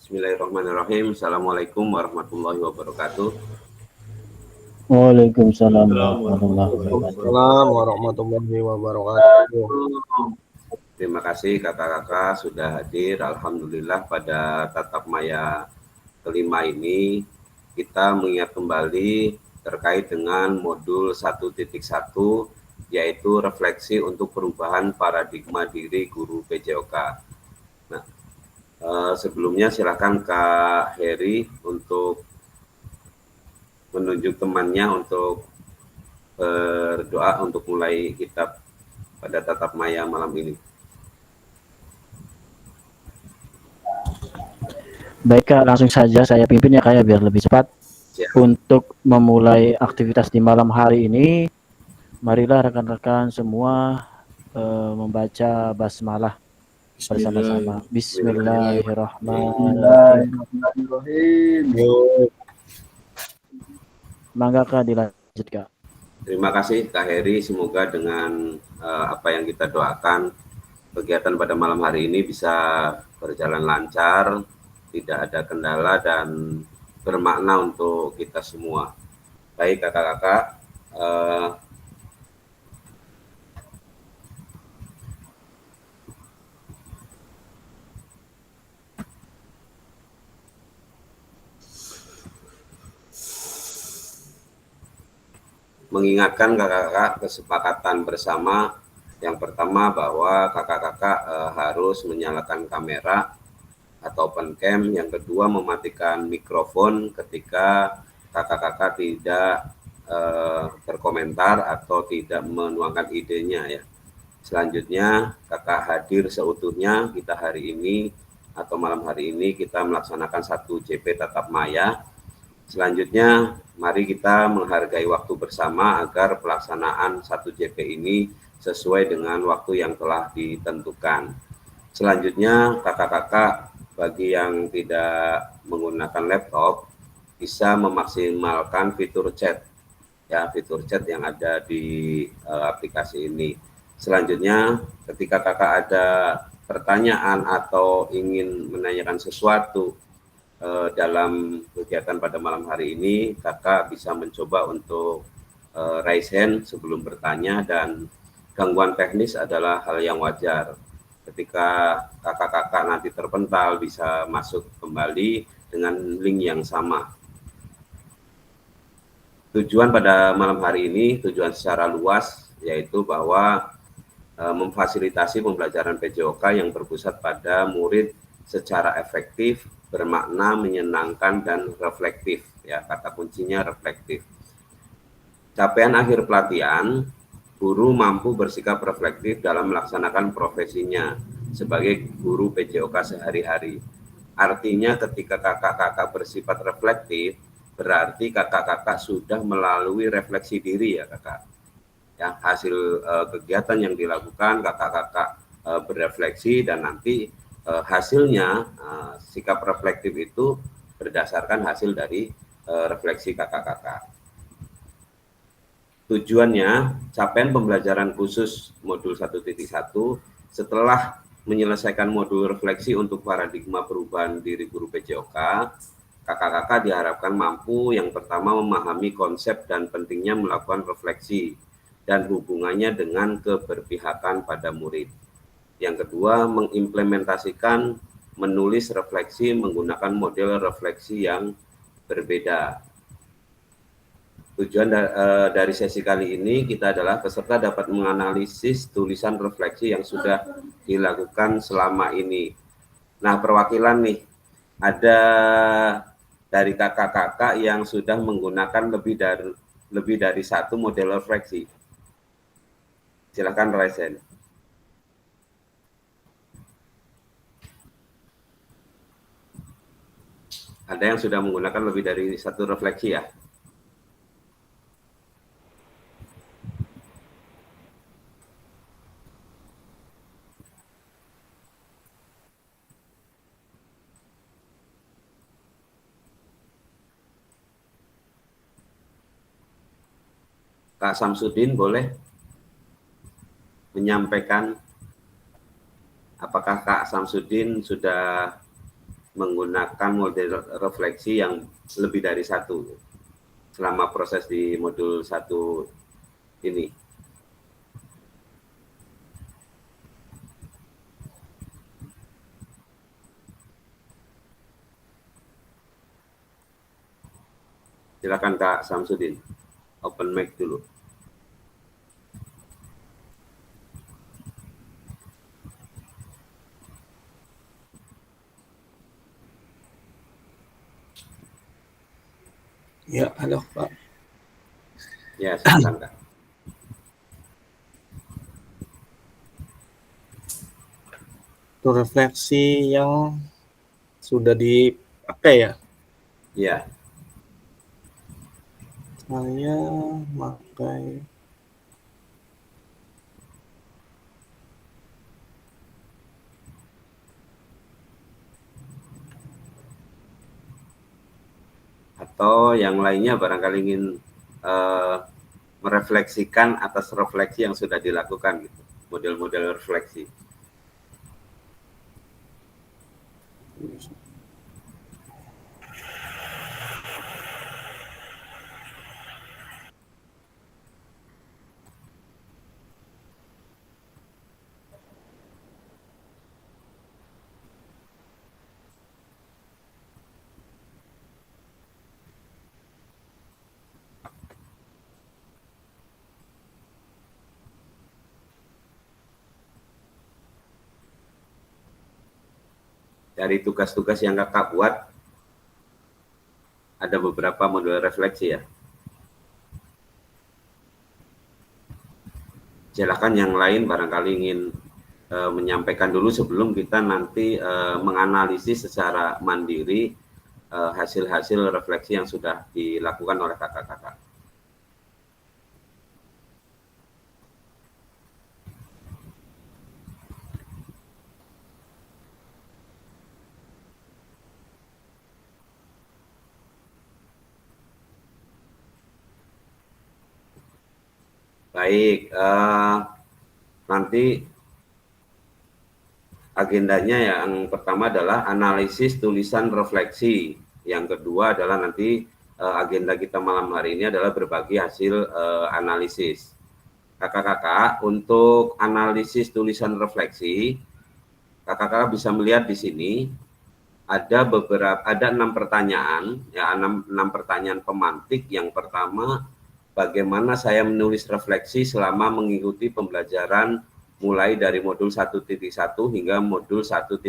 Bismillahirrahmanirrahim. Assalamualaikum warahmatullahi wabarakatuh. Waalaikumsalam warahmatullahi wabarakatuh. Waalaikumsalam warahmatullahi wabarakatuh. Terima kasih kakak-kakak sudah hadir. Alhamdulillah pada tatap maya kelima ini kita mengingat kembali terkait dengan modul 1.1 yaitu refleksi untuk perubahan paradigma diri guru PJOK. Nah, sebelumnya silakan Kak Heri untuk menunjuk temannya untuk berdoa untuk mulai kitab pada tatap maya malam ini. Baik Kak, langsung saja saya pimpin ya Kak ya biar lebih cepat. Siap. Untuk memulai aktivitas di malam hari ini, marilah rekan-rekan semua membaca basmalah bersama-sama. Bismillahirrahmanirrahim. Yuk, Mangga Kak dilanjut Kak. Terima kasih Kak Heri, semoga dengan apa yang kita doakan kegiatan pada malam hari ini bisa berjalan lancar, tidak ada kendala dan bermakna untuk kita semua. Baik kakak-kakak, mengingatkan kakak-kakak kesepakatan bersama. Yang pertama bahwa kakak-kakak harus menyalakan kamera atau open cam. Yang kedua mematikan mikrofon ketika kakak-kakak tidak berkomentar atau tidak menuangkan idenya ya. Selanjutnya kakak hadir seutuhnya kita hari ini atau malam hari ini kita melaksanakan 1 JP tatap maya. Selanjutnya mari kita menghargai waktu bersama agar pelaksanaan 1 JP ini sesuai dengan waktu yang telah ditentukan. Selanjutnya kakak-kakak bagi yang tidak menggunakan laptop bisa memaksimalkan fitur chat ya, fitur chat yang ada di aplikasi ini. Selanjutnya ketika kakak ada pertanyaan atau ingin menanyakan sesuatu dalam kegiatan pada malam hari ini, kakak bisa mencoba untuk raise hand sebelum bertanya, dan gangguan teknis adalah hal yang wajar. Ketika kakak-kakak nanti terpental bisa masuk kembali dengan link yang sama. Tujuan pada malam hari ini, tujuan secara luas, yaitu bahwa memfasilitasi pembelajaran PJOK yang berpusat pada murid secara efektif, bermakna, menyenangkan, dan reflektif. Ya, kata kuncinya reflektif. Capaian akhir pelatihan, guru mampu bersikap reflektif dalam melaksanakan profesinya sebagai guru PJOK sehari-hari. Artinya ketika kakak-kakak bersifat reflektif, berarti kakak-kakak sudah melalui refleksi diri ya kakak. Ya, hasil kegiatan yang dilakukan kakak-kakak berefleksi, dan nanti hasilnya sikap reflektif itu berdasarkan hasil dari refleksi kakak-kakak. Tujuannya, capaian pembelajaran khusus modul 1.1 setelah menyelesaikan modul refleksi untuk paradigma perubahan diri guru PJOK, kakak-kakak diharapkan mampu yang pertama memahami konsep dan pentingnya melakukan refleksi dan hubungannya dengan keberpihakan pada murid. Yang kedua, mengimplementasikan menulis refleksi menggunakan model refleksi yang berbeda. Tujuan dari sesi kali ini kita adalah peserta dapat menganalisis tulisan refleksi yang sudah dilakukan selama ini. Nah, perwakilan nih, ada dari kakak-kakak yang sudah menggunakan lebih dari 1 model refleksi. Silakan raise hand. Ada yang sudah menggunakan lebih dari 1 refleksi ya? Kak Samsudin boleh menyampaikan apakah Kak Samsudin sudah menggunakan model refleksi yang lebih dari satu selama proses di modul 1 ini. Silakan Kak Samsudin, open mic dulu. Ya, halo Pak. Ya, silakan Kak. Itu refleksi yang sudah dipakai ya. Ya, Saya pakai atau yang lainnya barangkali ingin merefleksikan atas refleksi yang sudah dilakukan gitu. Model-model refleksi. Dari tugas-tugas yang Kakak buat, ada beberapa model refleksi ya. Silakan yang lain barangkali ingin menyampaikan dulu sebelum kita nanti menganalisis secara mandiri hasil-hasil refleksi yang sudah dilakukan oleh kakak-kakak. Baik, nanti agendanya yang pertama adalah analisis tulisan refleksi. Yang kedua adalah nanti agenda kita malam hari ini adalah berbagi hasil analisis. Kakak-kakak, untuk analisis tulisan refleksi, kakak-kakak bisa melihat di sini ada 6 pertanyaan, ya 6 pertanyaan pemantik. Yang pertama, bagaimana saya menulis refleksi selama mengikuti pembelajaran mulai dari modul 1.1 hingga modul 1.3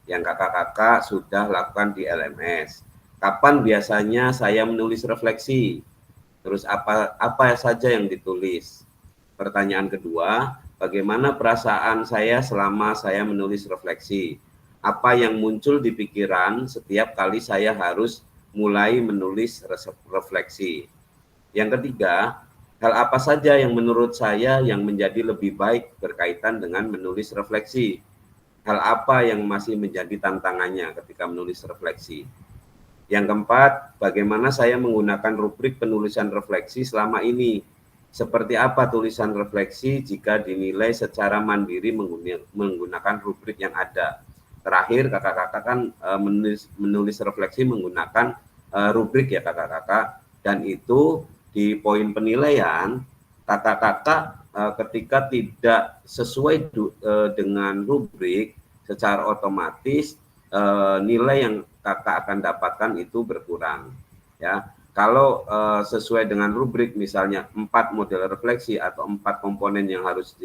yang kakak-kakak sudah lakukan di LMS. Kapan biasanya saya menulis refleksi? Terus apa saja yang ditulis? Pertanyaan kedua, bagaimana perasaan saya selama saya menulis refleksi? Apa yang muncul di pikiran setiap kali saya harus mulai menulis refleksi? Yang ketiga, hal apa saja yang menurut saya yang menjadi lebih baik berkaitan dengan menulis refleksi? Hal apa yang masih menjadi tantangannya ketika menulis refleksi? Yang keempat, bagaimana saya menggunakan rubrik penulisan refleksi selama ini? Seperti apa tulisan refleksi jika dinilai secara mandiri menggunakan rubrik yang ada? Terakhir, kakak-kakak kan menulis refleksi menggunakan rubrik ya kakak-kakak, dan itu di poin penilaian kakak-kakak ketika tidak sesuai dengan rubrik, secara otomatis nilai yang kakak akan dapatkan itu berkurang ya. Kalau sesuai dengan rubrik misalnya 4 model refleksi atau 4 komponen yang harus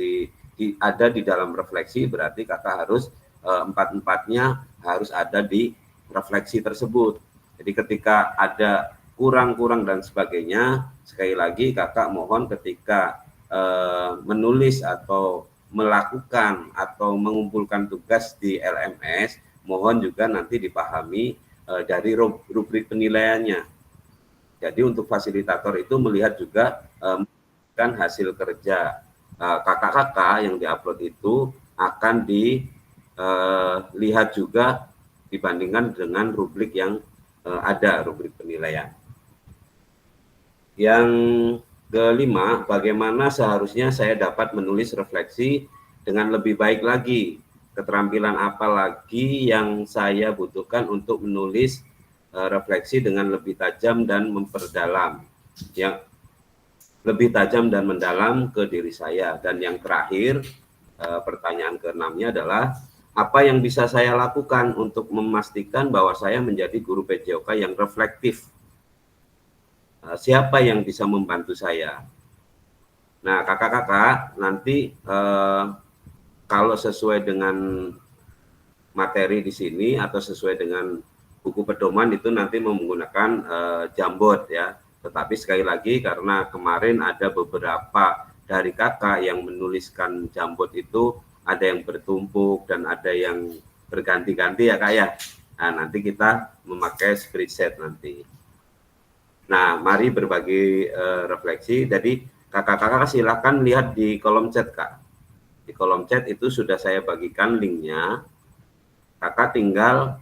ada di dalam refleksi, berarti kakak harus 4-4-nya harus ada di refleksi tersebut. Jadi ketika ada kurang-kurang dan sebagainya, sekali lagi kakak mohon ketika menulis atau melakukan atau mengumpulkan tugas di LMS, mohon juga nanti dipahami dari rubrik penilaiannya. Jadi untuk fasilitator itu melihat juga kan hasil kerja kakak-kakak yang diupload itu akan dilihat juga dibandingkan dengan rubrik yang ada, rubrik penilaian. Yang kelima, bagaimana seharusnya saya dapat menulis refleksi dengan lebih baik lagi. keterampilan apa lagi yang saya butuhkan untuk menulis refleksi dengan lebih tajam dan memperdalam, yang lebih tajam dan mendalam ke diri saya. Dan yang terakhir, pertanyaan ke-6-nya adalah apa yang bisa saya lakukan untuk memastikan bahwa saya menjadi guru PJOK yang reflektif? Siapa yang bisa membantu saya? Nah, kakak-kakak nanti kalau sesuai dengan materi di sini atau sesuai dengan buku pedoman itu nanti menggunakan Jamboard ya. Tetapi sekali lagi karena kemarin ada beberapa dari kakak yang menuliskan Jamboard itu ada yang bertumpuk dan ada yang berganti-ganti ya kak ya. Nah, nanti kita memakai spreadsheet nanti. Nah, mari berbagi refleksi. Jadi kakak-kakak silakan lihat di kolom chat kak. Di kolom chat itu sudah saya bagikan linknya. Kakak tinggal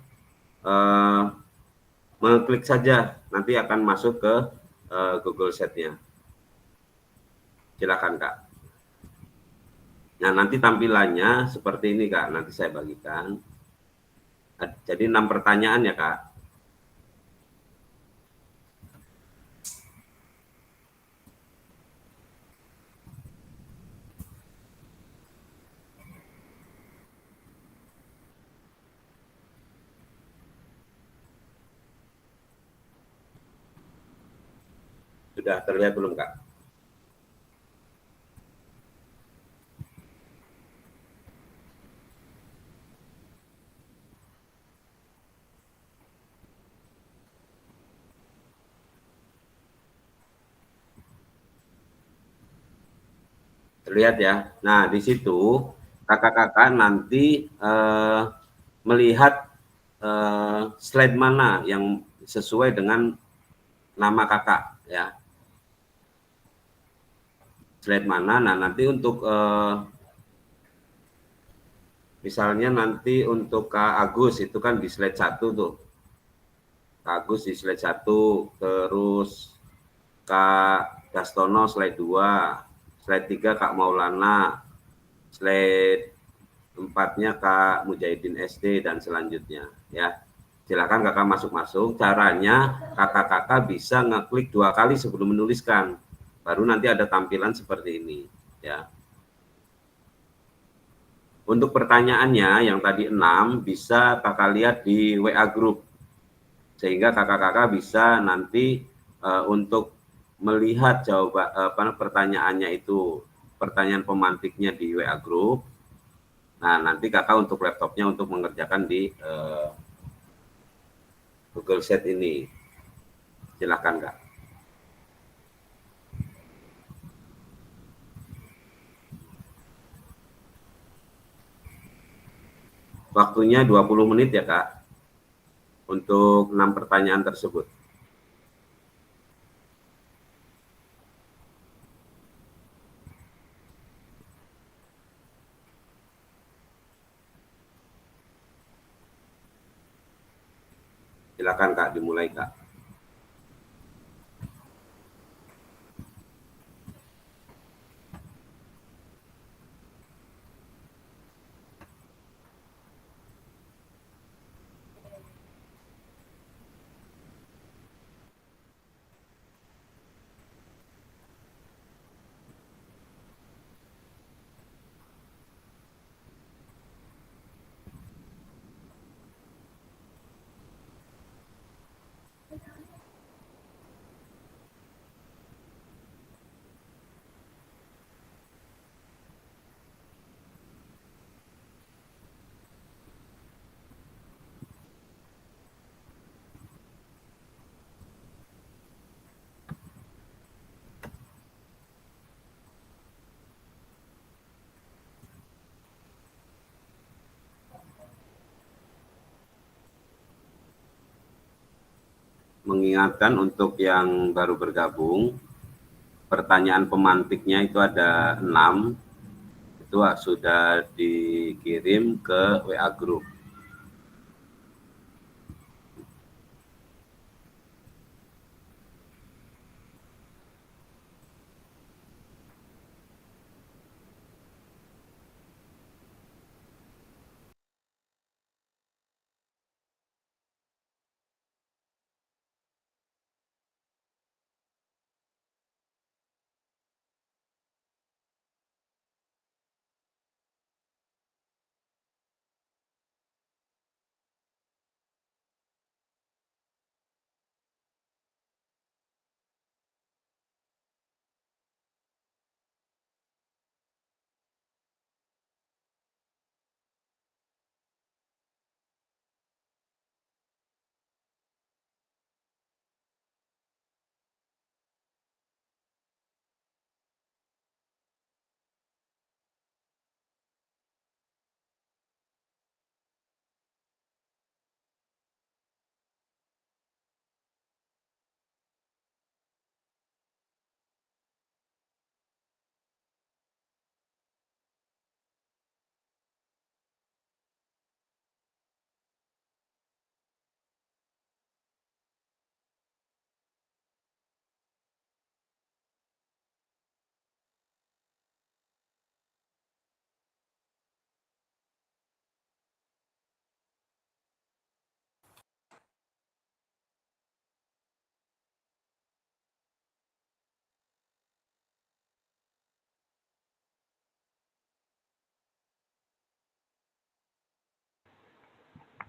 mengklik saja, nanti akan masuk ke Google Sheet-nya. Silakan kak. Nah, nanti tampilannya seperti ini kak, nanti saya bagikan. Jadi 6 pertanyaan ya kak. Sudah terlihat belum kak? Terlihat ya. Nah, di situ kakak-kakak nanti melihat slide mana yang sesuai dengan nama kakak ya. Slide mana? Nah, nanti untuk misalnya nanti untuk Kak Agus itu kan di slide 1 tuh. Kak Agus di slide 1, terus Kak Gastono slide 2, slide 3 Kak Maulana, slide 4-nya Kak Mujahidin SD dan selanjutnya ya. Silakan kakak masuk-masuk. Caranya kakak-kakak bisa ngeklik 2 kali sebelum menuliskan. Baru nanti ada tampilan seperti ini ya. Untuk pertanyaannya yang tadi 6 bisa kakak lihat di WA group. Sehingga kakak-kakak bisa nanti untuk melihat jawaban pertanyaannya itu, pertanyaan pemantiknya di WA group. Nah, nanti kakak untuk laptopnya untuk mengerjakan di Google Sheet ini. Silakan kak. Waktunya 20 menit ya kak, untuk 6 pertanyaan tersebut. Silakan kak, dimulai kak. Mengingatkan untuk yang baru bergabung, pertanyaan pemantiknya itu ada 6, itu sudah dikirim ke WA group.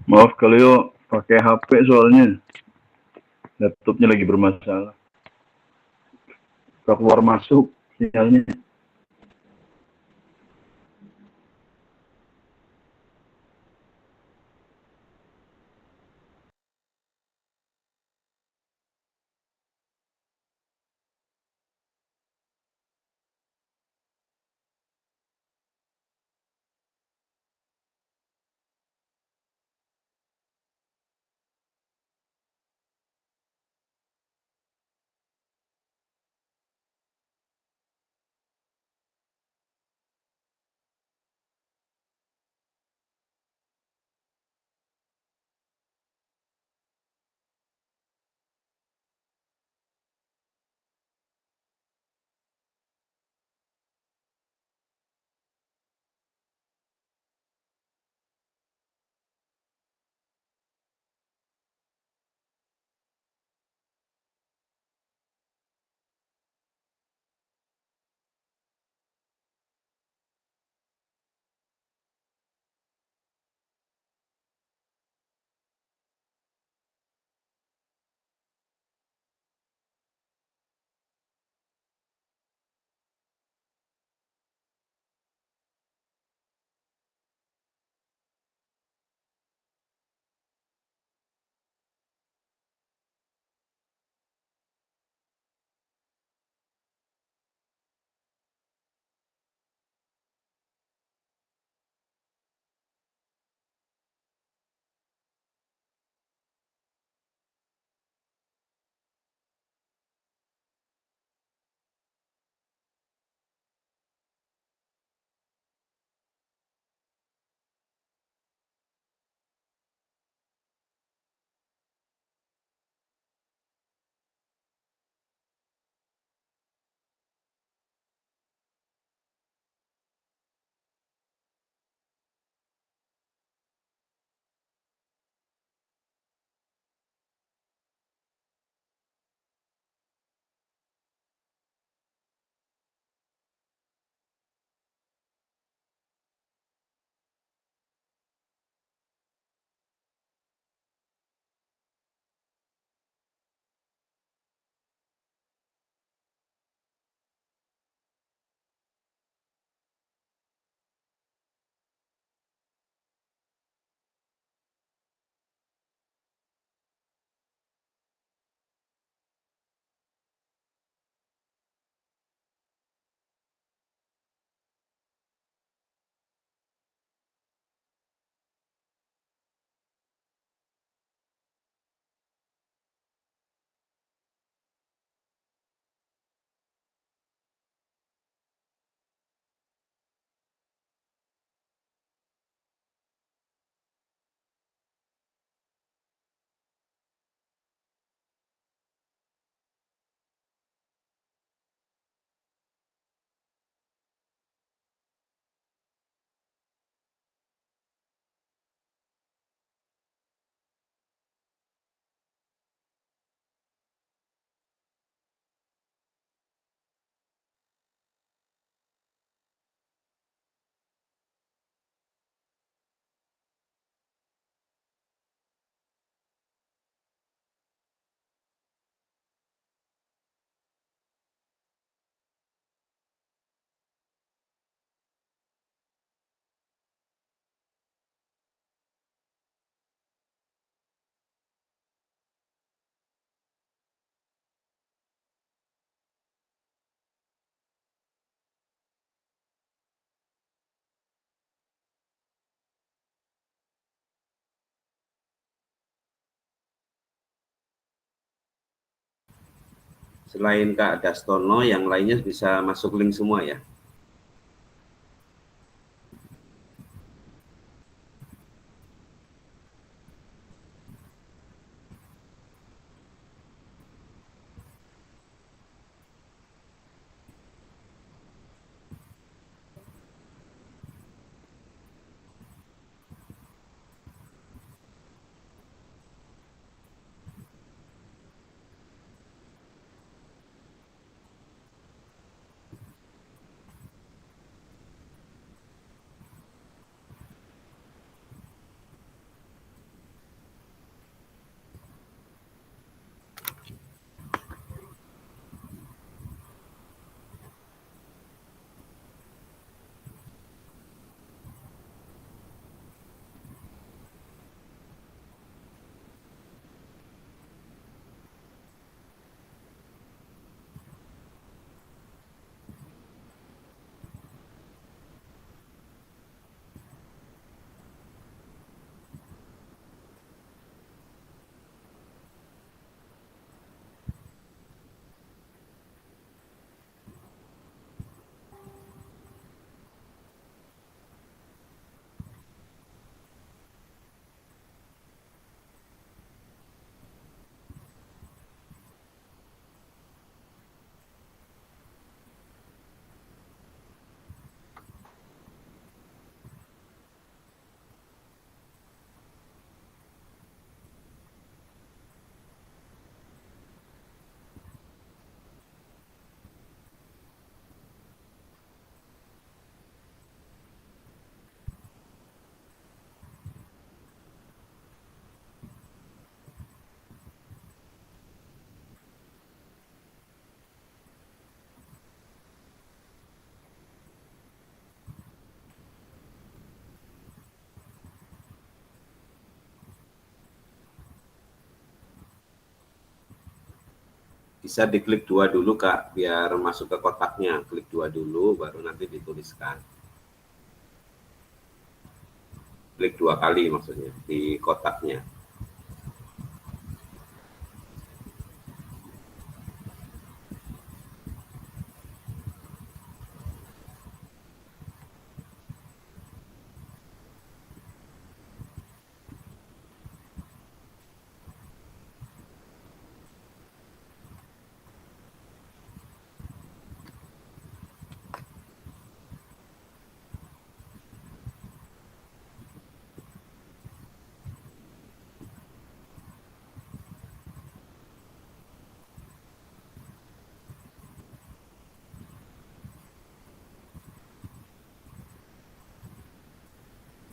Maaf kalau pakai HP soalnya laptopnya lagi bermasalah. Keluar masuk sinyalnya. Selain Kak Dastono, yang lainnya bisa masuk link semua ya. Bisa diklik 2 dulu Kak, biar masuk ke kotaknya. Klik 2 dulu, baru nanti dituliskan. Klik 2 kali maksudnya, di kotaknya.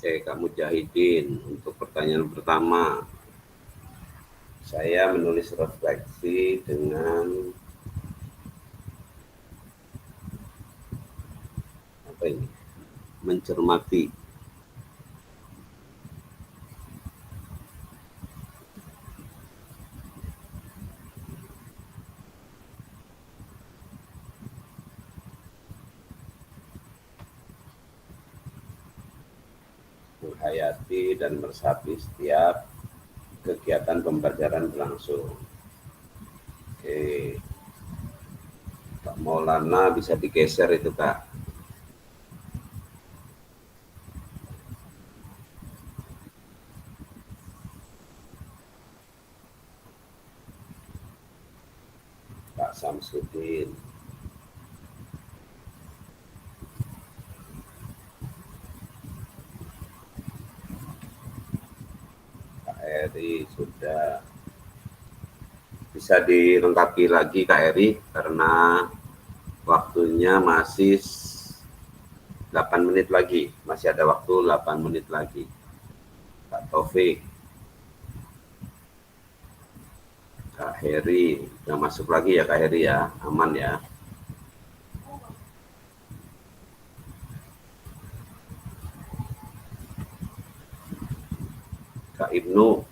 Oke, Kak Mujahidin, untuk pertanyaan pertama, saya menulis refleksi dengan apa ini? Mencermati. Menghayati dan meresapi setiap kegiatan pembelajaran berlangsung. Oke, Pak Maulana bisa digeser itu Kak. Pak Samsudin. Kak Eri sudah. Bisa dilengkapi lagi Kak Eri, karena waktunya masih 8 menit lagi. Masih ada waktu 8 menit lagi. Kak Taufik. Kak Heri, udah masuk lagi ya Kak Heri ya, aman ya. Kak Ibnu.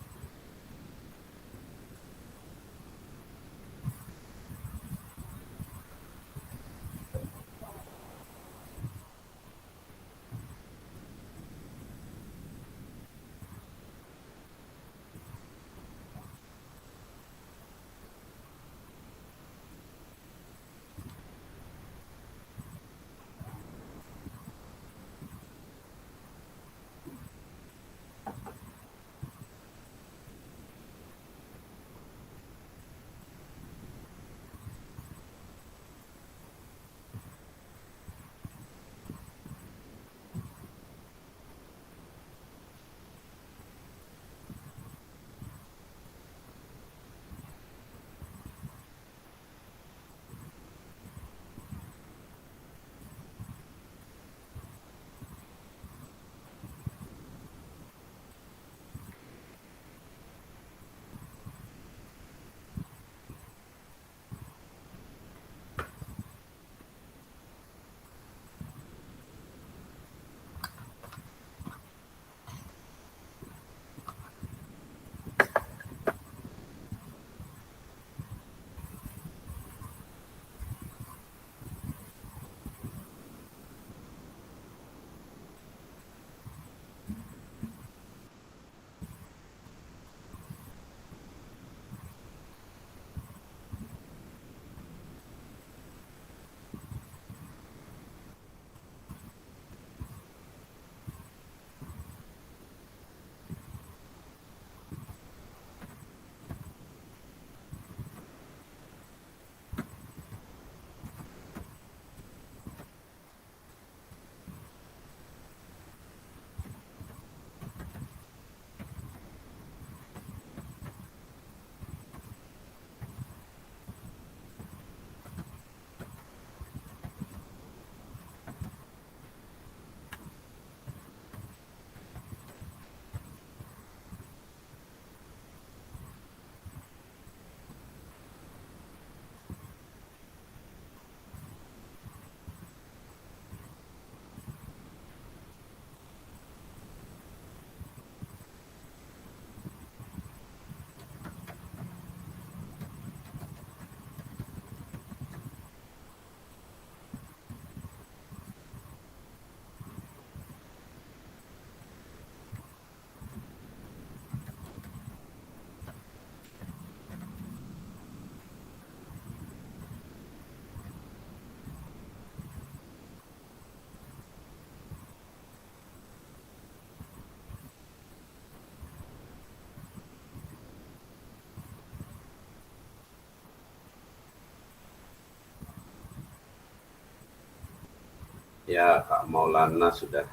Ya, Kak Maulana sudah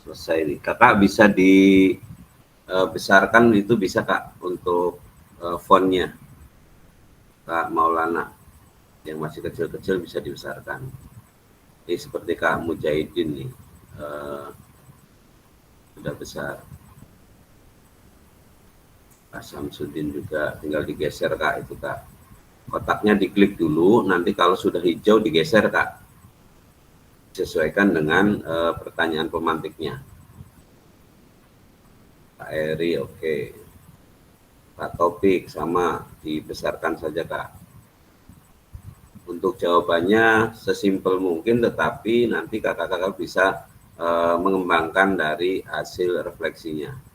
selesai nih. Kakak bisa dibesarkan itu bisa Kak untuk fontnya. Kak Maulana yang masih kecil-kecil bisa dibesarkan. Ini seperti Kak Mujahidin nih, sudah besar. Kak Samsudin juga tinggal digeser Kak itu Kak. Kotaknya diklik dulu, nanti kalau sudah hijau digeser Kak. Sesuaikan dengan pertanyaan pemantiknya. Kak Eri oke. Kak Topik sama dibesarkan saja Kak. Untuk jawabannya sesimpel mungkin, tetapi nanti kakak-kakak bisa mengembangkan dari hasil refleksinya.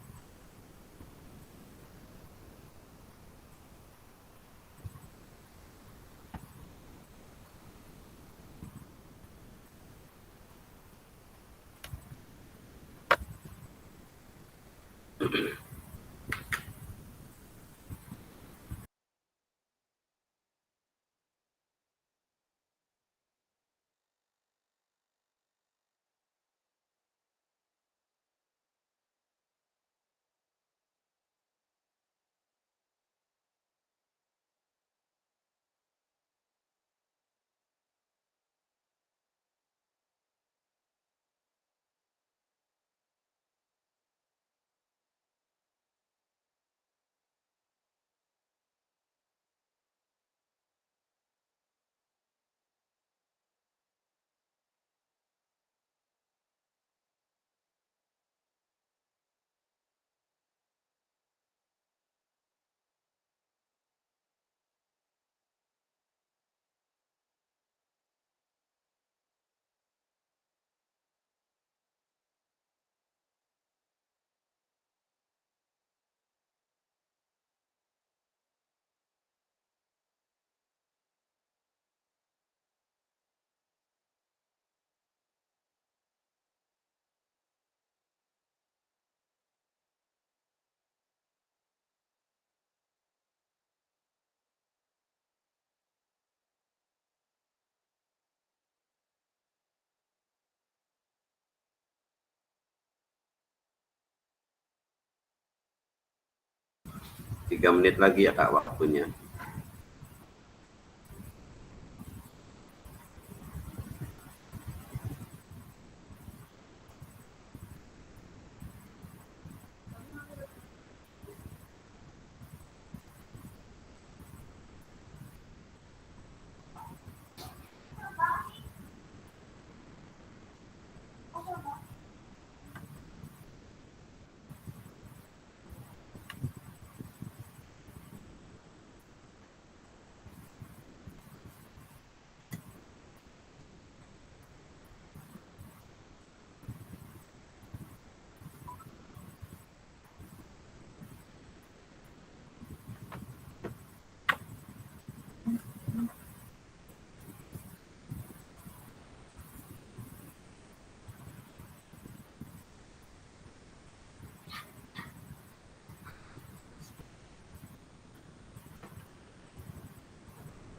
Tiga menit lagi ya Kak waktunya.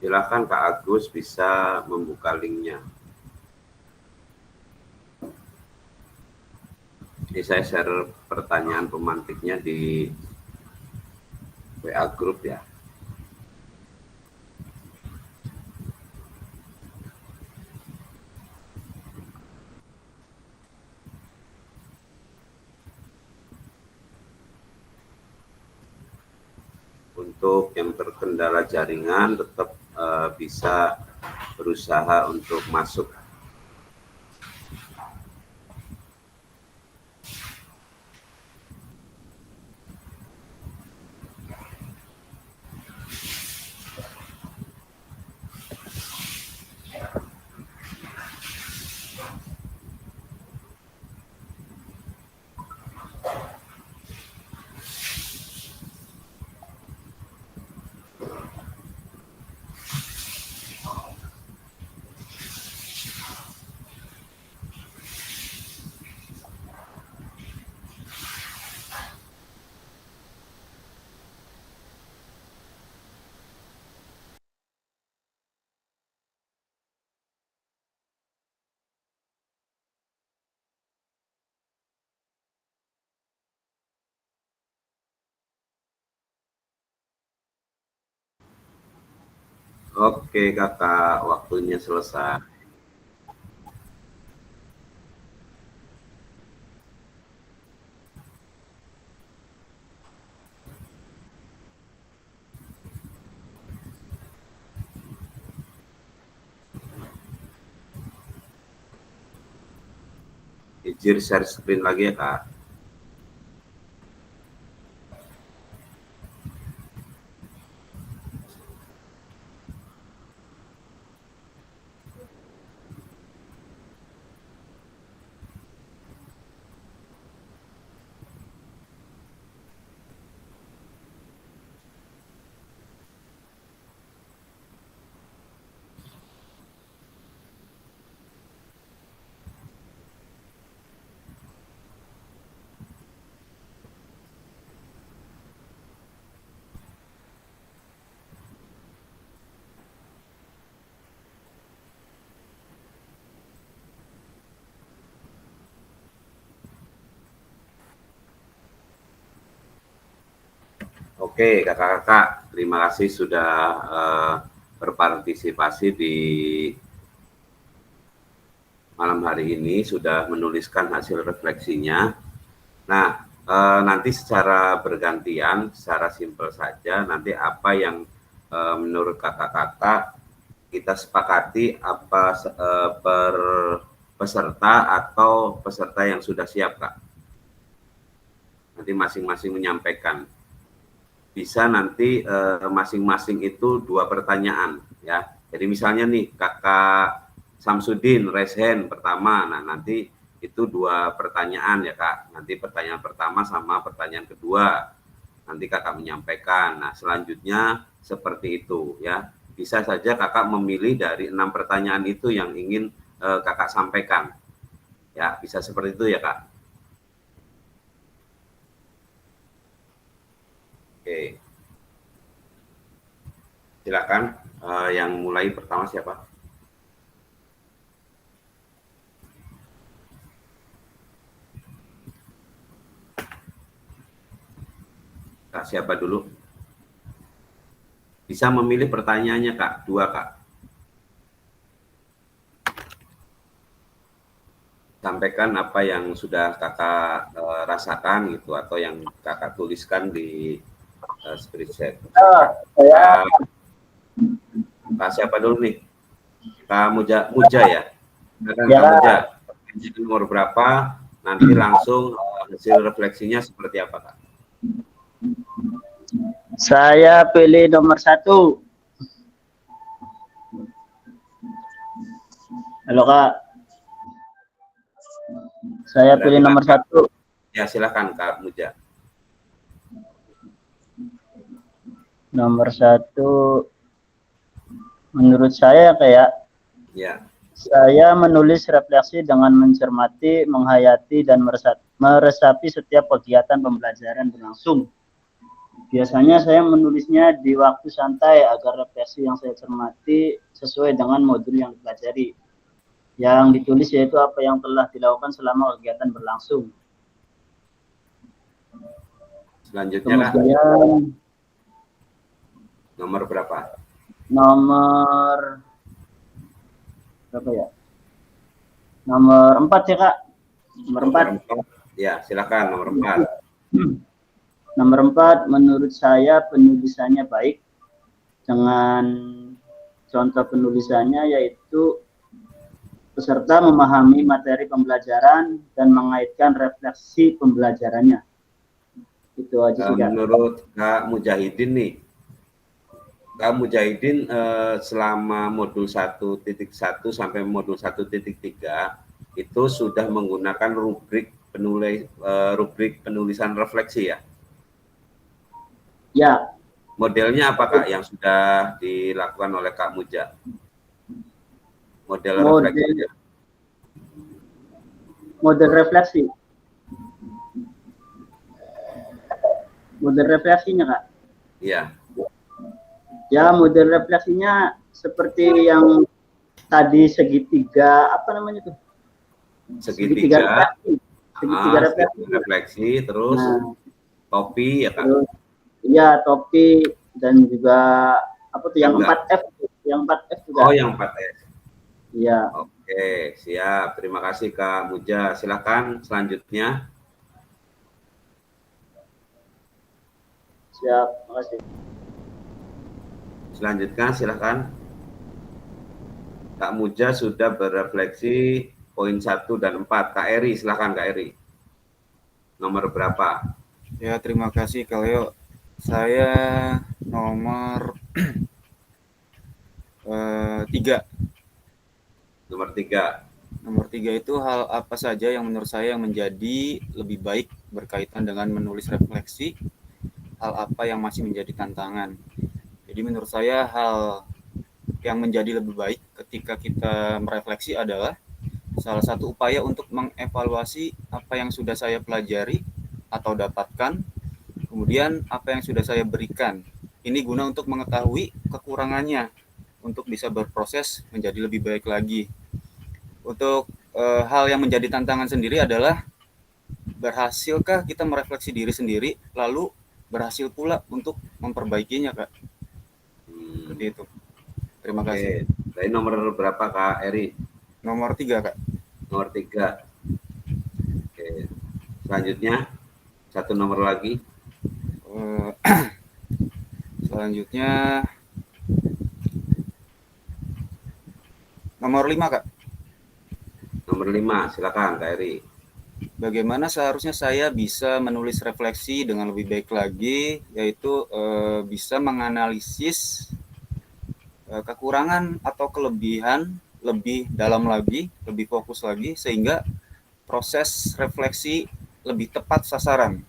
Silakan Kak Agus bisa membuka linknya. Ini saya share pertanyaan pemantiknya di WA Group ya. Untuk yang terkendala jaringan tetap bisa berusaha untuk masuk. Oke kakak, waktunya selesai. Izin share screen lagi ya kak. Oke kakak-kakak, terima kasih sudah berpartisipasi di malam hari ini, sudah menuliskan hasil refleksinya. Nah, nanti secara bergantian, secara simpel saja, nanti apa yang menurut kakak-kakak kita sepakati apa per peserta atau peserta yang sudah siap, Kak. Nanti masing-masing menyampaikan. Bisa nanti masing-masing itu 2 pertanyaan, ya. Jadi misalnya nih, Kakak Samsudin, raise hand pertama, nah nanti itu 2 pertanyaan ya Kak. Nanti pertanyaan pertama sama pertanyaan kedua, nanti Kakak menyampaikan. Nah selanjutnya seperti itu ya. Bisa saja Kakak memilih dari 6 pertanyaan itu yang ingin Kakak sampaikan. Ya bisa seperti itu ya Kak. Oke. Silakan yang mulai pertama siapa? Kak, siapa dulu? Bisa memilih pertanyaannya, Kak. 2, Kak. Sampaikan apa yang sudah Kakak rasakan gitu, atau yang Kakak tuliskan di spreadsheet. Kak, siapa dulu nih? Kak Muja ya? Kak Muja. Nomor berapa? Nanti langsung hasil refleksinya seperti apa, Kak? Saya pilih nomor 1. Halo Kak. Saya pilih nomor 1. Ya silakan Kak Muja. Nomor 1 menurut saya kayak ya. Saya menulis refleksi dengan mencermati, menghayati, dan meresapi setiap kegiatan pembelajaran berlangsung. Biasanya saya menulisnya di waktu santai agar refleksi yang saya cermati sesuai dengan modul yang dipelajari. Yang ditulis yaitu apa yang telah dilakukan selama kegiatan berlangsung. Selanjutnya kemudian nomor berapa? Nomor berapa ya? Nomor 4 ya Kak. Nomor 4. Ya silakan nomor 4. Nomor 4 menurut saya penulisannya baik. Dengan contoh penulisannya yaitu peserta memahami materi pembelajaran dan mengaitkan refleksi pembelajarannya. Itu aja sih Kak. Menurut Kak Mujahidin nih, Kak Mujahidin selama modul 1.1 sampai modul 1.3 itu sudah menggunakan rubrik penulisan refleksi ya? Ya. Modelnya apa Kak yang sudah dilakukan oleh Kak Muja? Model refleksi. Model refleksi. Model refleksinya Kak? Iya. Ya, model refleksinya seperti yang tadi segitiga, apa namanya tuh? Segitiga refleksi, terus topi ya Kak? Iya, topi dan juga apa tuh yang 4F. Yang 4F juga. Oh, yang 4S. Iya. Oke, siap. Terima kasih Kak Muja. Silakan selanjutnya. Siap, makasih. Selanjutnya silakan. Kak Muja sudah berefleksi poin 1 dan 4. Kak Eri, silakan Kak Eri. Nomor berapa? Ya, terima kasih Kak Leo. Saya nomor 3. Nomor 3. Nomor 3 itu hal apa saja yang menurut saya yang menjadi lebih baik berkaitan dengan menulis refleksi, hal apa yang masih menjadi tantangan. Jadi menurut saya hal yang menjadi lebih baik ketika kita merefleksi adalah salah satu upaya untuk mengevaluasi apa yang sudah saya pelajari atau dapatkan, kemudian apa yang sudah saya berikan. Ini guna untuk mengetahui kekurangannya, untuk bisa berproses menjadi lebih baik lagi. Untuk hal yang menjadi tantangan sendiri adalah berhasilkah kita merefleksi diri sendiri, lalu berhasil pula untuk memperbaikinya, Kak. Seperti itu. Terima kasih. Dari nomor berapa Kak Eri? Nomor 3, Kak. Nomor 3. Oke. Selanjutnya, satu nomor lagi. Selanjutnya nomor 5, Kak. Nomor 5, silakan Kak Eri. Bagaimana seharusnya saya bisa menulis refleksi dengan lebih baik lagi, yaitu bisa menganalisis kekurangan atau kelebihan lebih dalam lagi, lebih fokus lagi, sehingga proses refleksi lebih tepat sasaran.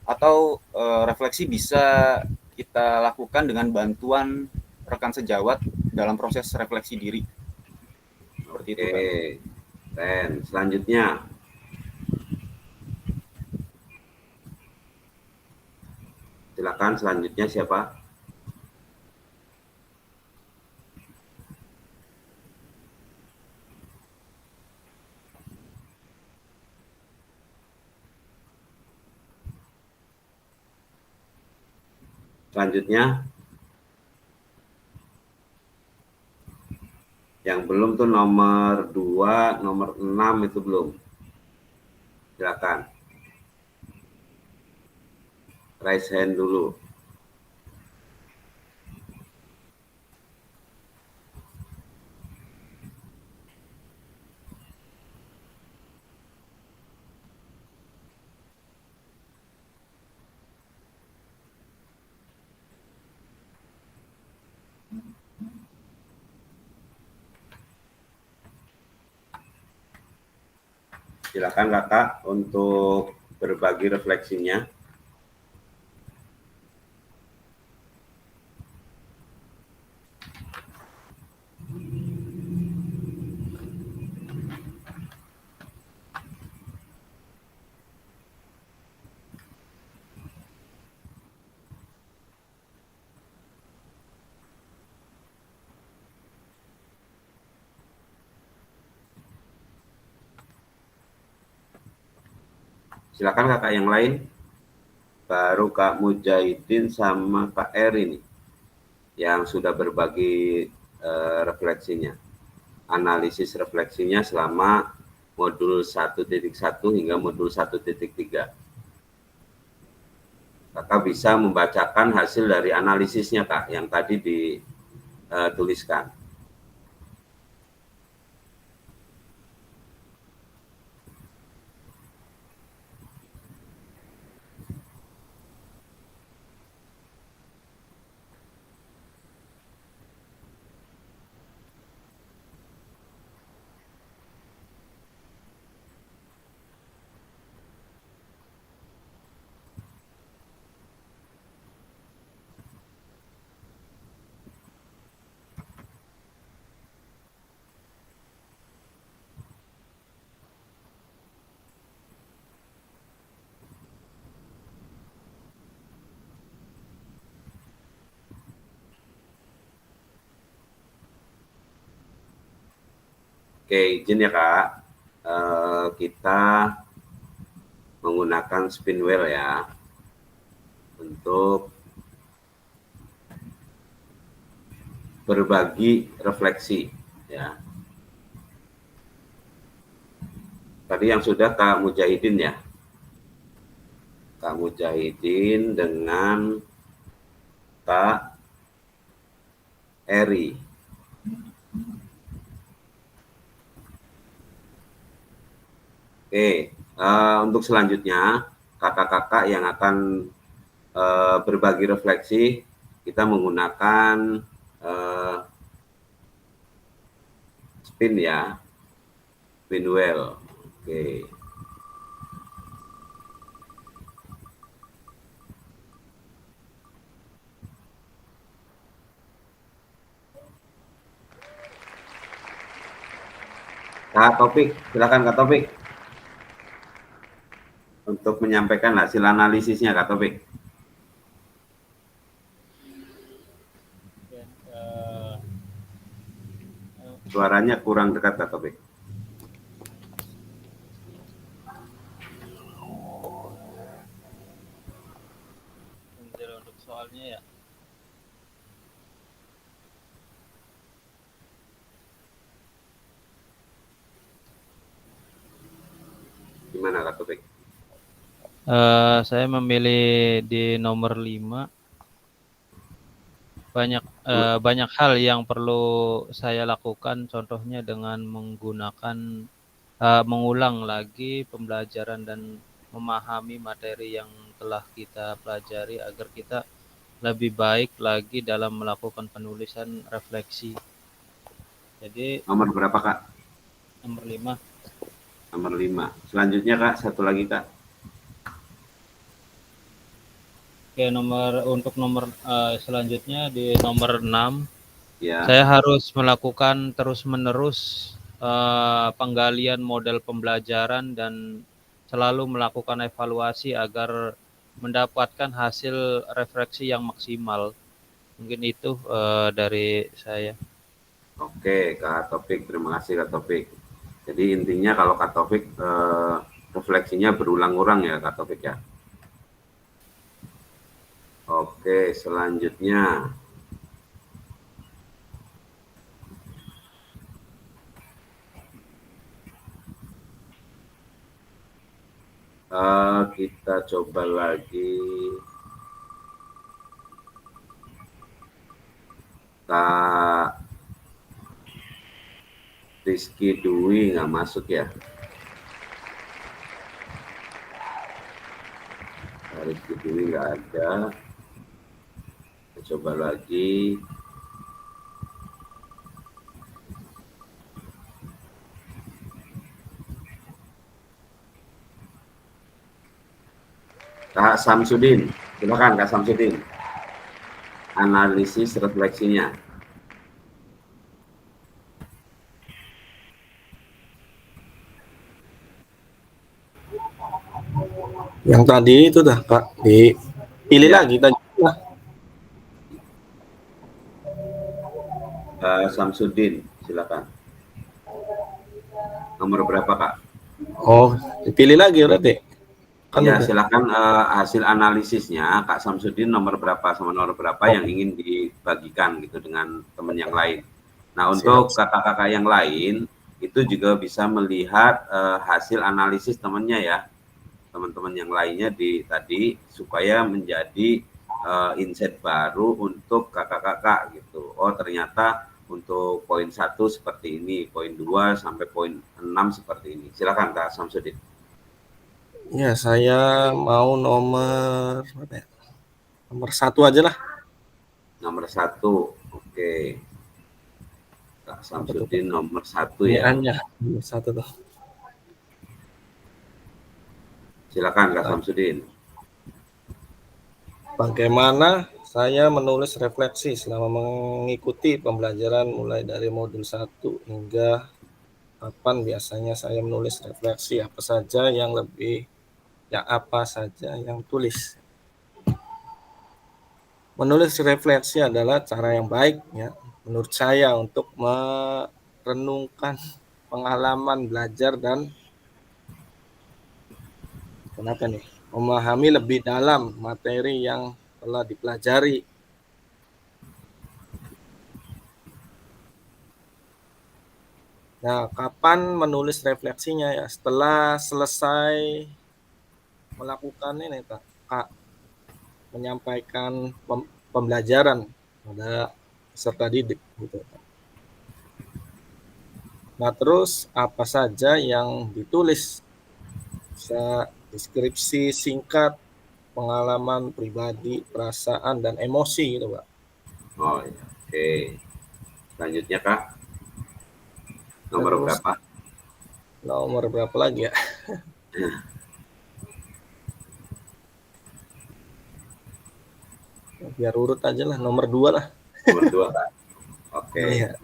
Atau refleksi bisa kita lakukan dengan bantuan rekan sejawat dalam proses refleksi diri. Seperti itu, Kak. Dan selanjutnya, silakan selanjutnya siapa? Selanjutnya, yang belum tuh nomor 2, nomor 6 itu belum. Silakan. Raise hand dulu. Silakan Kakak untuk berbagi refleksinya. Silakan Kakak yang lain. Baru Kak Mujahidin sama Kak Eri nih yang sudah berbagi refleksinya. Analisis refleksinya selama modul 1.1 hingga modul 1.3. Kakak bisa membacakan hasil dari analisisnya Kak yang tadi dituliskan. Oke, izin ya Kak. Kita menggunakan spin wheel ya untuk berbagi refleksi, ya. Tadi yang sudah Kak Mujahidin ya. Kak Mujahidin dengan Kak Eri. Oke, untuk selanjutnya kakak-kakak yang akan berbagi refleksi, kita menggunakan spin ya, spin wheel. Oke. Kak Topik, silakan Kak Topik untuk menyampaikan hasil analisisnya, Kak Topik. Suaranya kurang dekat, Kak Topik. Untuk soalnya ya. Gimana Kak Topik? Saya memilih di nomor 5. Banyak hal yang perlu saya lakukan, contohnya dengan menggunakan mengulang lagi pembelajaran dan memahami materi yang telah kita pelajari agar kita lebih baik lagi dalam melakukan penulisan refleksi. Jadi Nomor berapa Kak? nomor 5. Nomor 5. Selanjutnya Kak, satu lagi Kak. Oke, untuk nomor selanjutnya di nomor 6. Ya. Saya harus melakukan terus-menerus penggalian model pembelajaran dan selalu melakukan evaluasi agar mendapatkan hasil refleksi yang maksimal. Mungkin itu dari saya. Oke Kak Topik, terima kasih Kak Topik. Jadi intinya kalau Kak Topik refleksinya berulang-ulang ya Kak Topik ya. Oke, selanjutnya kita coba lagi Kak Rizky Dwi nggak masuk ya. Kak Rizky Dwi nggak ada. Kita coba lagi. Kak Samsudin, silakan Kak Samsudin. Analisis refleksinya. Yang tadi itu dah Kak, dipilih lagi tadi. Samsudin, silakan. Nomor berapa Kak? Oh, dipilih lagi berarti. Ya, silakan hasil analisisnya Kak Samsudin nomor berapa sama nomor berapa yang ingin dibagikan gitu dengan teman yang lain. Nah, untuk kakak-kakak yang lain itu juga bisa melihat hasil analisis temannya ya. Teman-teman yang lainnya tadi supaya menjadi insight baru untuk kakak-kakak gitu. Oh, ternyata untuk poin 1 seperti ini, poin 2 sampai poin 6 seperti ini. Silakan Kak Samsudin. Ya, saya mau nomor apa ya? Nomor 1 aja lah. Nomor 1, oke. Kak Samsudin nomor 1 ya. Nomor 1 tuh. Silakan Kak Samsudin. Bagaimana saya menulis refleksi selama mengikuti pembelajaran mulai dari modul 1 hingga kapan biasanya saya menulis refleksi, apa saja yang tulis. Menulis refleksi adalah cara yang baik ya menurut saya untuk merenungkan pengalaman belajar dan memahami lebih dalam materi yang telah dipelajari. Nah, kapan menulis refleksinya ya? Setelah selesai melakukan ini, Kak, menyampaikan pembelajaran pada peserta didik gitu. Nah, terus apa saja yang ditulis? Bisa deskripsi singkat, pengalaman pribadi, perasaan, dan emosi gitu, Pak. Oh ya, oke. Selanjutnya Kak, nomor Terus berapa? nomor berapa lagi ya? Biar urut aja lah, nomor 2 lah. Nomor 2 Kak. Oke. Iya.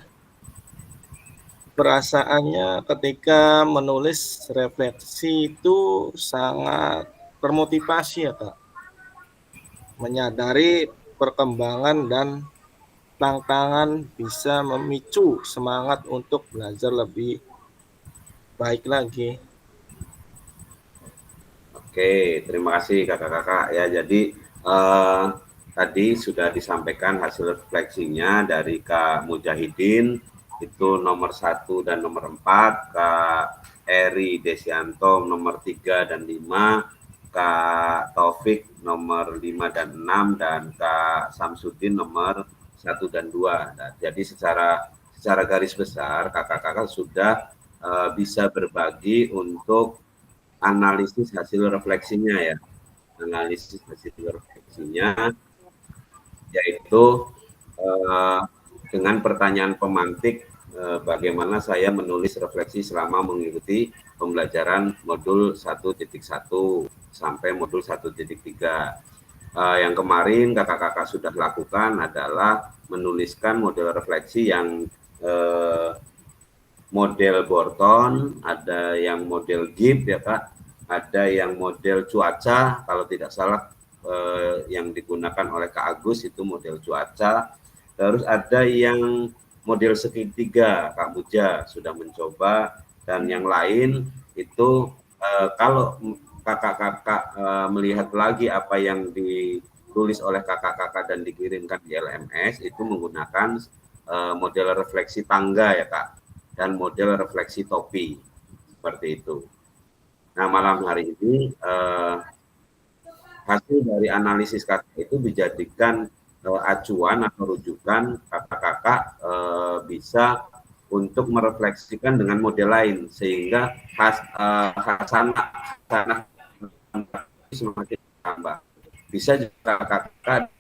Perasaannya ketika menulis refleksi itu sangat termotivasi ya, Kak. Menyadari perkembangan dan tantangan bisa memicu semangat untuk belajar lebih baik lagi. Oke, terima kasih kakak-kakak ya. Jadi tadi sudah disampaikan hasil refleksinya dari Kak Mujahidin itu nomor 1 dan nomor 4, Kak Eri Desianto nomor 3 dan 5, Kak Taufik nomor 5 dan 6, dan Kak Samsudin nomor 1 dan 2. Nah, jadi secara garis besar kakak-kakak sudah bisa berbagi untuk analisis hasil refleksinya ya. Analisis hasil refleksinya yaitu dengan pertanyaan pemantik bagaimana saya menulis refleksi selama mengikuti pembelajaran modul 1.1 sampai modul 1.3. Yang kemarin kakak-kakak sudah lakukan adalah menuliskan model refleksi yang model Borton, ada yang model GIB ya Kak, ada yang model cuaca, kalau tidak salah yang digunakan oleh Kak Agus itu model cuaca, terus ada yang model segitiga, Kak Muja sudah mencoba, dan yang lain itu kalau kakak-kakak melihat lagi apa yang ditulis oleh kakak-kakak dan dikirimkan di LMS, itu menggunakan model refleksi tangga ya Kak, dan model refleksi topi seperti itu. Nah, malam hari ini hasil dari analisis kakak itu dijadikan acuan atau rujukan kakak-kakak bisa untuk merefleksikan dengan model lain sehingga hasanah semakin tambah. Bisa juga kakak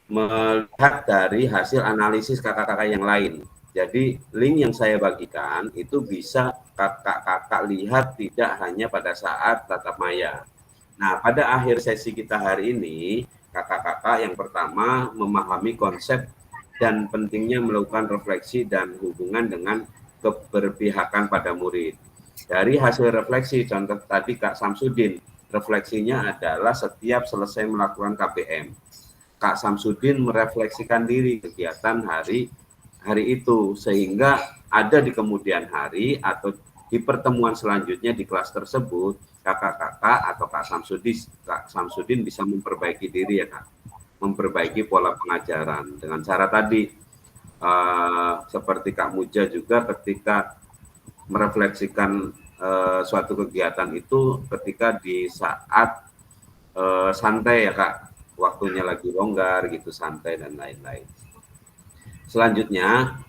melihat dari hasil analisis kakak-kakak yang lain. Jadi link yang saya bagikan itu bisa kakak-kakak lihat tidak hanya pada saat tatap maya. Nah, pada akhir sesi kita hari ini, kakak-kakak yang pertama memahami konsep dan pentingnya melakukan refleksi dan hubungan dengan keberpihakan pada murid. Dari hasil refleksi, contoh tadi Kak Samsudin, refleksinya adalah setiap selesai melakukan KPM. Kak Samsudin merefleksikan diri kegiatan hari itu sehingga ada di kemudian hari atau di pertemuan selanjutnya di kelas tersebut kakak-kakak atau Kak Samsudin bisa memperbaiki diri ya Kak, memperbaiki pola pengajaran dengan cara tadi seperti Kak Muja juga ketika merefleksikan suatu kegiatan itu ketika di saat santai ya Kak, waktunya lagi longgar gitu, santai dan lain-lain. Selanjutnya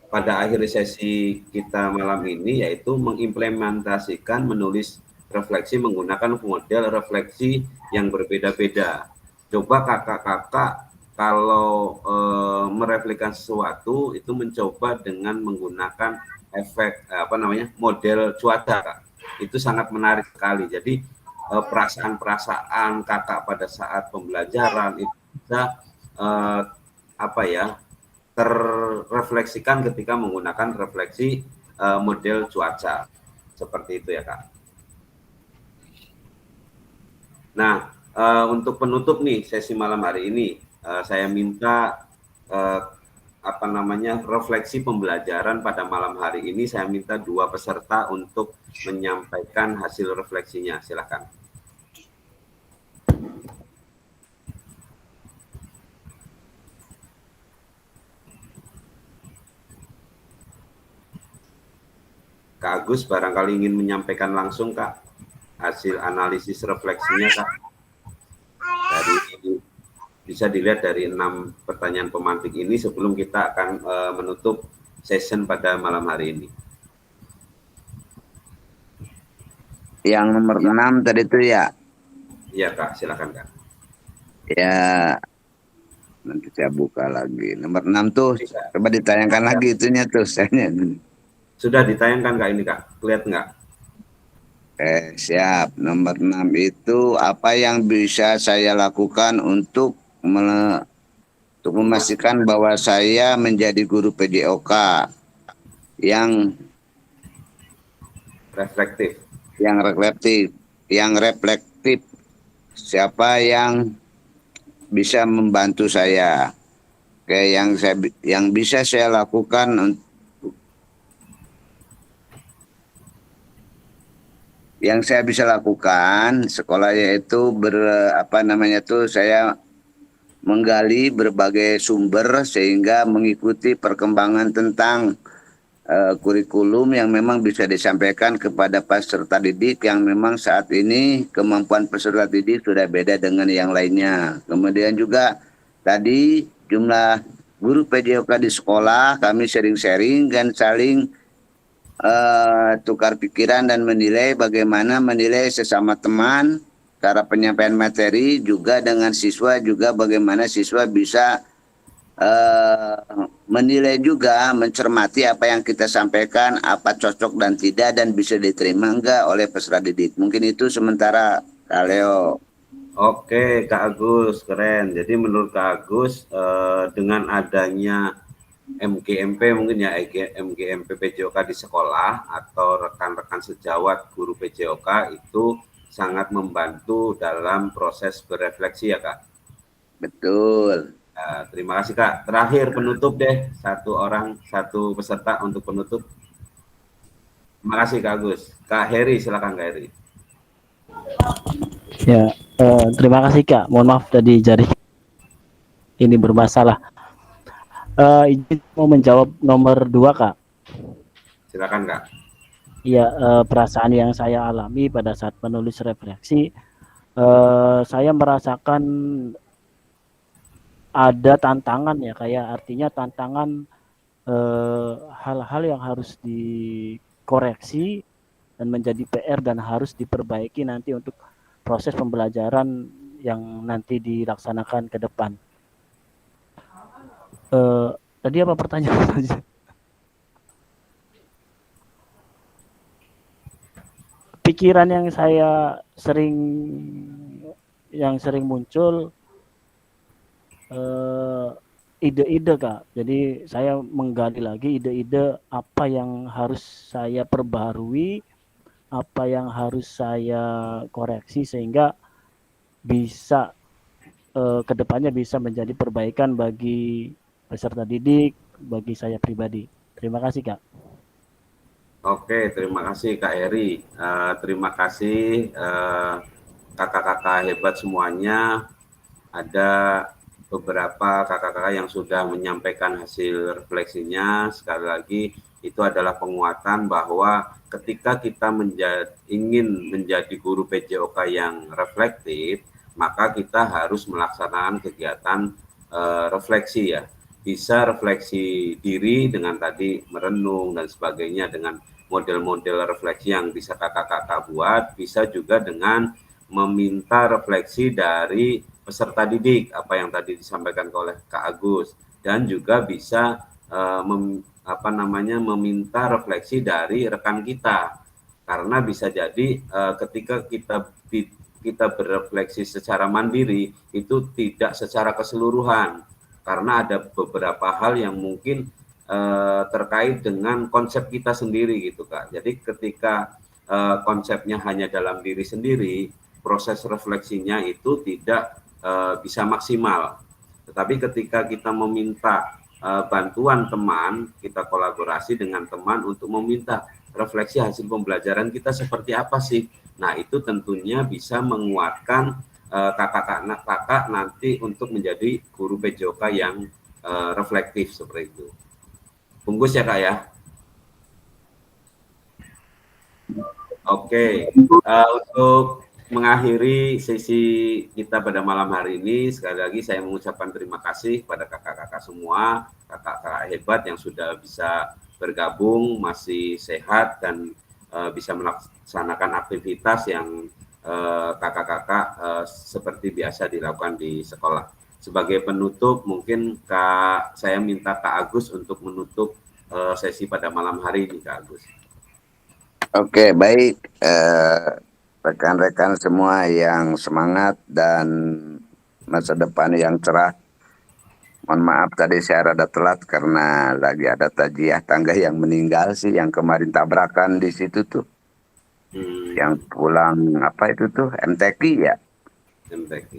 pada akhir sesi kita malam ini yaitu mengimplementasikan menulis refleksi menggunakan model refleksi yang berbeda-beda. Coba kakak-kakak kalau merefleksikan sesuatu itu mencoba dengan menggunakan efek model cuaca Kak. Itu sangat menarik sekali. Jadi perasaan-perasaan kakak pada saat pembelajaran itu bisa terrefleksikan ketika menggunakan refleksi model cuaca seperti itu ya Kak. Nah, untuk penutup nih sesi malam hari ini saya minta refleksi pembelajaran pada malam hari ini, saya minta 2 peserta untuk menyampaikan hasil refleksinya. Silakan. Kak Agus barangkali ingin menyampaikan langsung Kak hasil analisis refleksinya Kak. Dari bisa dilihat dari 6 pertanyaan pemantik ini sebelum kita akan menutup session pada malam hari ini. Yang nomor 6 tadi itu ya. Iya Kak, silakan Kak. Ya, nanti saya buka lagi. Nomor 6 tuh, coba ditayangkan lagi itunya tuh. Sudah ditayangkan Kak ini Kak, kelihatan nggak? Siap. Nomor 6 itu apa yang bisa saya lakukan untuk memastikan bahwa saya menjadi guru PJOK yang reflektif. Siapa yang bisa membantu saya? Oke, yang bisa saya lakukan sekolah yaitu saya menggali berbagai sumber sehingga mengikuti perkembangan tentang kurikulum yang memang bisa disampaikan kepada peserta didik yang memang saat ini kemampuan peserta didik sudah beda dengan yang lainnya. Kemudian juga tadi jumlah guru PJOK di sekolah kami sharing-sharing dan saling tukar pikiran dan bagaimana menilai sesama teman, cara penyampaian materi juga dengan siswa juga bagaimana siswa bisa menilai juga, mencermati apa yang kita sampaikan, apa cocok dan tidak dan bisa diterima enggak oleh peserta didik. Mungkin itu sementara Kak Leo. Oke Kak Agus, keren. Jadi menurut Kak Agus dengan adanya MGMP mungkin ya MGMP PJOK di sekolah atau rekan-rekan sejawat guru PJOK itu sangat membantu dalam proses berefleksi ya Kak. Betul. Terima kasih Kak. Terakhir penutup deh, satu peserta untuk penutup. Terima kasih Kak Agus. Kak Heri, silakan Kak Heri. Ya, terima kasih Kak. Mohon maaf tadi jaring ini bermasalah. Izin mau menjawab nomor 2 Kak. Silakan Kak. Iya, perasaan yang saya alami pada saat menulis refleksi, saya merasakan ada tantangan ya, kayak artinya tantangan hal-hal yang harus dikoreksi dan menjadi PR dan harus diperbaiki nanti untuk proses pembelajaran yang nanti dilaksanakan ke depan. Tadi apa pertanyaan? Pikiran yang sering muncul ide-ide Kak. Jadi saya menggali lagi ide-ide apa yang harus saya perbarui, apa yang harus saya koreksi sehingga bisa kedepannya bisa menjadi perbaikan bagi peserta didik, bagi saya pribadi. Terima kasih Kak. Oke, terima kasih Kak Heri. Terima kasih kakak-kakak hebat semuanya. Ada beberapa kakak-kakak yang sudah menyampaikan hasil refleksinya. Sekali lagi, itu adalah penguatan bahwa ketika kita ingin menjadi guru PJOK yang reflektif, maka kita harus melaksanakan kegiatan refleksi ya. Bisa refleksi diri dengan tadi merenung dan sebagainya dengan model-model refleksi yang bisa kakak-kakak buat, bisa juga dengan meminta refleksi dari peserta didik, apa yang tadi disampaikan oleh Kak Agus, dan juga bisa meminta refleksi dari rekan kita, karena bisa jadi ketika kita berefleksi secara mandiri itu tidak secara keseluruhan, karena ada beberapa hal yang mungkin terkait dengan konsep kita sendiri gitu Kak. Jadi ketika konsepnya hanya dalam diri sendiri, proses refleksinya itu tidak bisa maksimal. Tetapi ketika kita meminta bantuan teman, kita kolaborasi dengan teman untuk meminta refleksi hasil pembelajaran kita seperti apa sih. Nah itu tentunya bisa menguatkan kakak-kakak nanti untuk menjadi guru PJOK yang reflektif seperti itu. Bungkus ya Kak ya. Oke, untuk mengakhiri sesi kita pada malam hari ini, sekali lagi saya mengucapkan terima kasih pada kakak-kakak semua, kakak-kakak hebat yang sudah bisa bergabung, masih sehat dan bisa melaksanakan aktivitas yang kakak-kakak seperti biasa dilakukan di sekolah. Sebagai penutup, mungkin saya minta Kak Agus untuk menutup sesi pada malam hari ini, Kak Agus. Oke, baik. Rekan-rekan semua yang semangat dan masa depan yang cerah. Mohon maaf tadi saya rada telat karena lagi ada tajiah tangga yang meninggal sih, yang kemarin tabrakan di situ tuh. Yang pulang apa itu tuh, MTQ ya? MTQ.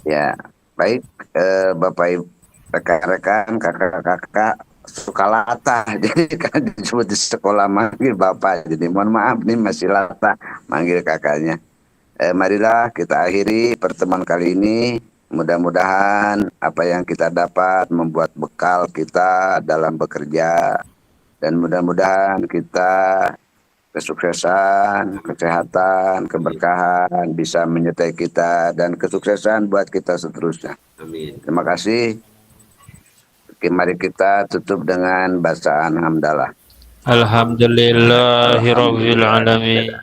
Ya, baik. Bapak Ibu, rekan-rekan, kakak-kakak, suka latah. Jadi kan disebut di sekolah manggil bapak. Jadi mohon maaf nih masih latah manggil kakaknya. Marilah kita akhiri pertemuan kali ini. Mudah-mudahan apa yang kita dapat membuat bekal kita dalam bekerja. Dan mudah-mudahan kita kesuksesan, kesehatan, keberkahan bisa menyertai kita dan kesuksesan buat kita seterusnya. Amin. Terima kasih. Oke, mari kita tutup dengan bacaan hamdalah. Alhamdulillahirabbil alamin.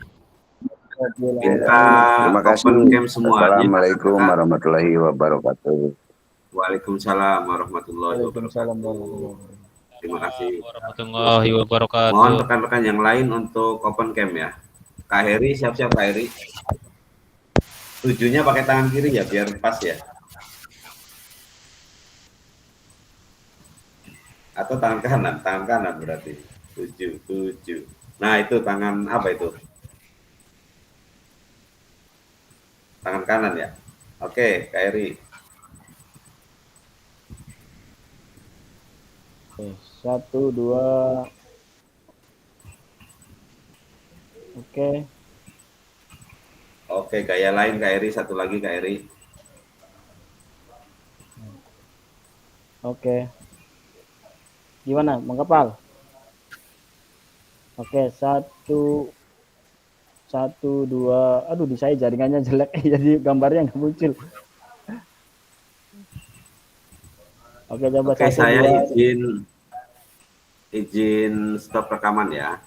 Terima kasih. Assalamualaikum warahmatullahi wabarakatuh. Waalaikumsalam warahmatullahi wabarakatuh. Terima kasih. Warahmatullahi wabarakatuh. Mohon rekan-rekan yang lain untuk open cam ya. Kak Heri, siap-siap Kak Heri. Tujuhnya pakai tangan kiri ya, biar pas ya. Atau tangan kanan berarti. 7. Nah itu tangan apa itu? Tangan kanan ya. Oke, Kak Heri. Oke, 1, 2. Oke. Oke, gaya lain Kak Heri, satu lagi Kak Heri. Oke. Gimana, Bang Kepal? Oke, 1, 2. Aduh, di saya jaringannya jelek, jadi gambarnya nggak muncul. Oke, coba Oke, 1, saya 2. izin stop rekaman ya.